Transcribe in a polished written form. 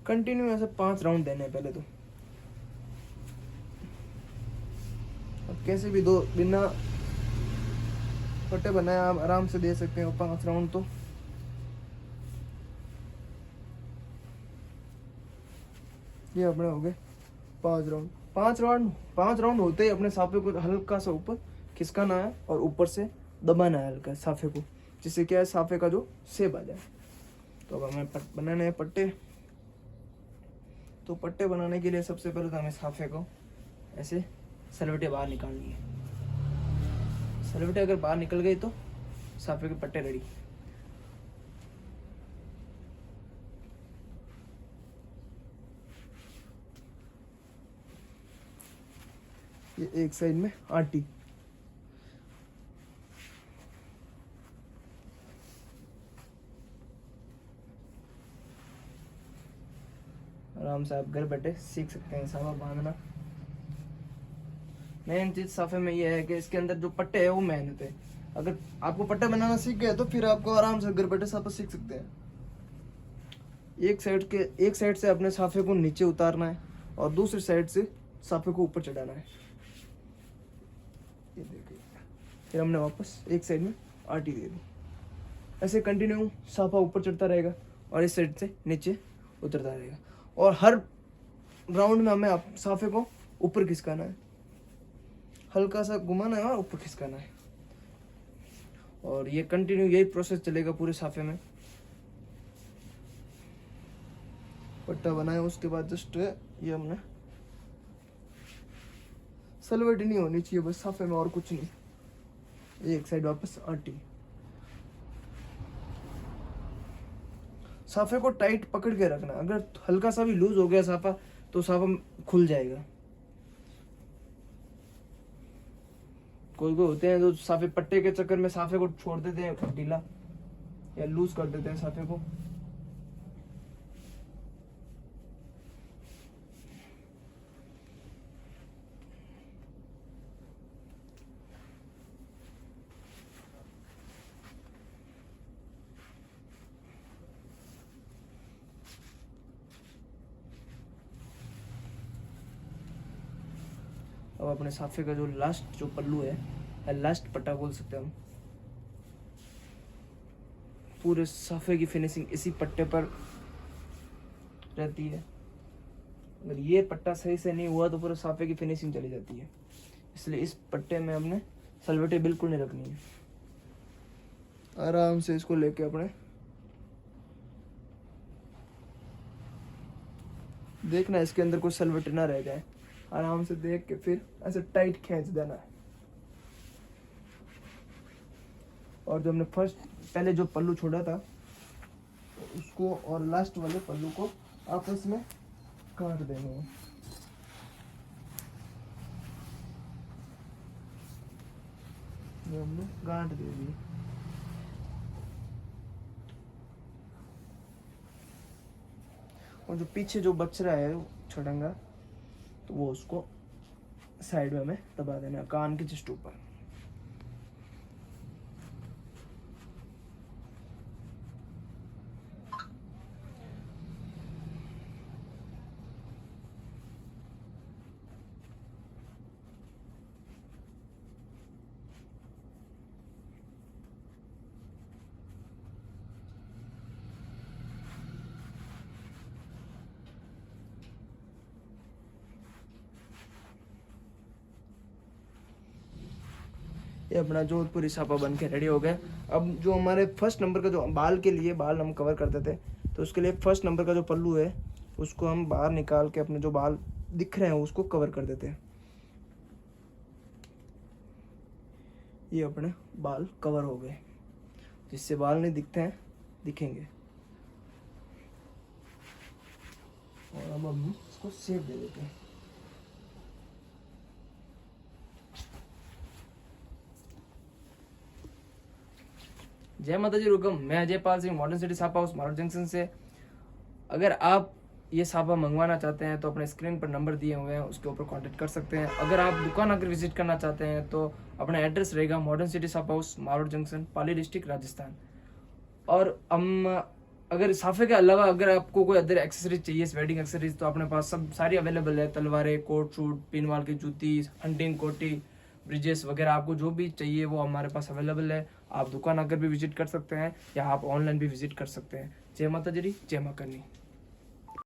Continue ऐसे 5 round देने हैं पहले तो। अब कैसे भी दो, बिना पट्टे बनाए आप आराम से दे सकते हैं 5 राउंड। तो ये अपने हो गए 5 राउंड। 5 राउंड होते ही अपने साफे को हल्का सा ऊपर खिसकाना है और ऊपर से दबाना है हल्का साफे को, जिससे क्या है साफे का जो शेप आ जाए। तो अब हमें बनाने हैं पट्टे। तो पट्टे बनाने के लिए सबसे पहले तो हमें साफे को ऐसे सलवटे बाहर निकालनी है। सलवटे अगर बाहर निकल गई तो साफे के पट्टे रेडी। ये एक साइड में आटी, आराम से आप घर बैठे सीख सकते हैं साफा बांधना। मेन चीज साफे में ये है कि इसके अंदर जो पट्टे है वो मेहनत है। अगर आपको पट्टे बनाना सीख गए तो फिर आपको आराम से घर बैठे साफा सीख सकते हैं। एक साइड से अपने साफे को नीचे उतारना है और दूसरी साइड से साफे को ऊपर चढ़ाना है। ये देखिए, फिर हमने वापस एक साइड में आटी दे दी। ऐसे कंटिन्यू साफा ऊपर चढ़ता रहेगा और इस साइड से नीचे उतरता रहेगा। और हर राउंड में हमें साफे को ऊपर खिसकाना है, हल्का सा घुमाना है और ऊपर खिसकाना है। और ये कंटिन्यू यही प्रोसेस चलेगा पूरे साफे में। पट्टा बनाया उसके बाद जस्ट ये हमने सलवट नहीं होनी चाहिए बस साफे में, और कुछ नहीं। एक साइड वापस आटी। साफे को टाइट पकड़ के रखना। अगर हल्का सा भी लूज हो गया साफा तो साफा खुल जाएगा। कोई कोई होते हैं जो साफे पट्टे के चक्कर में साफे को छोड़ देते हैं ढीला या लूज कर देते हैं साफे को। अब अपने साफे का जो लास्ट जो पल्लू है या लास्ट पट्टा बोल सकते हैं हम, पूरे साफे की फिनिशिंग इसी पट्टे पर रहती है। अगर ये पट्टा सही से नहीं हुआ तो पूरे साफे की फिनिशिंग चली जाती है। इसलिए इस पट्टे में हमने सलवटें बिल्कुल नहीं रखनी है। आराम से इसको लेके अपने देखना इसके अंदर कोई सलवटें ना रह जाए। आराम से देख के फिर ऐसे टाइट खींच देना है। और जो हमने पहले जो पल्लू छोड़ा था उसको और लास्ट वाले पल्लू को आपस में काट देंगे। ये हमने गांठ दे दी। और जो पीछे जो बच रहा है छड़ंगा तो वो उसको साइड में हमें दबा देना कान के जस्ट ऊपर। ये अपना जोधपुरी साफा बन के रेडी हो गया। अब जो हमारे फर्स्ट नंबर का जो बाल के लिए बाल हम कवर करते थे तो उसके लिए फर्स्ट नंबर का जो पल्लू है उसको हम बाहर निकाल के अपने जो बाल दिख रहे हैं उसको कवर कर देते हैं। ये अपने बाल कवर हो गए, जिससे बाल नहीं दिखते हैं दिखेंगे। और अब हम इसको शेप दे देते हैं। जय माता जी रुकम, मैं अजय पाल सिंह मॉडर्न सिटी साफा हाउस मारोड जंक्शन से। अगर आप ये साफा मंगवाना चाहते हैं तो अपने स्क्रीन पर नंबर दिए हुए हैं उसके ऊपर कांटेक्ट कर सकते हैं। अगर आप दुकान आकर विजिट करना चाहते हैं तो अपना एड्रेस रहेगा मॉडर्न सिटी साफा हाउस मारोड जंक्शन, पाली डिस्ट्रिक्ट, राजस्थान। और हम अगर साफे के अलावा अगर आपको कोई अदर एक्सेसरीज चाहिए, वेडिंग एक्सेसरीज, तो अपने पास सब सारी अवेलेबल है। तलवारें, कोट सूट, पिनवाल की जूती, हंटिंग कोटी, ब्रिजेस वगैरह, आपको जो भी चाहिए वो हमारे पास अवेलेबल है। आप दुकान आकर भी विजिट कर सकते हैं या आप ऑनलाइन भी विजिट कर सकते हैं। जय माता जी, जय मां करनी।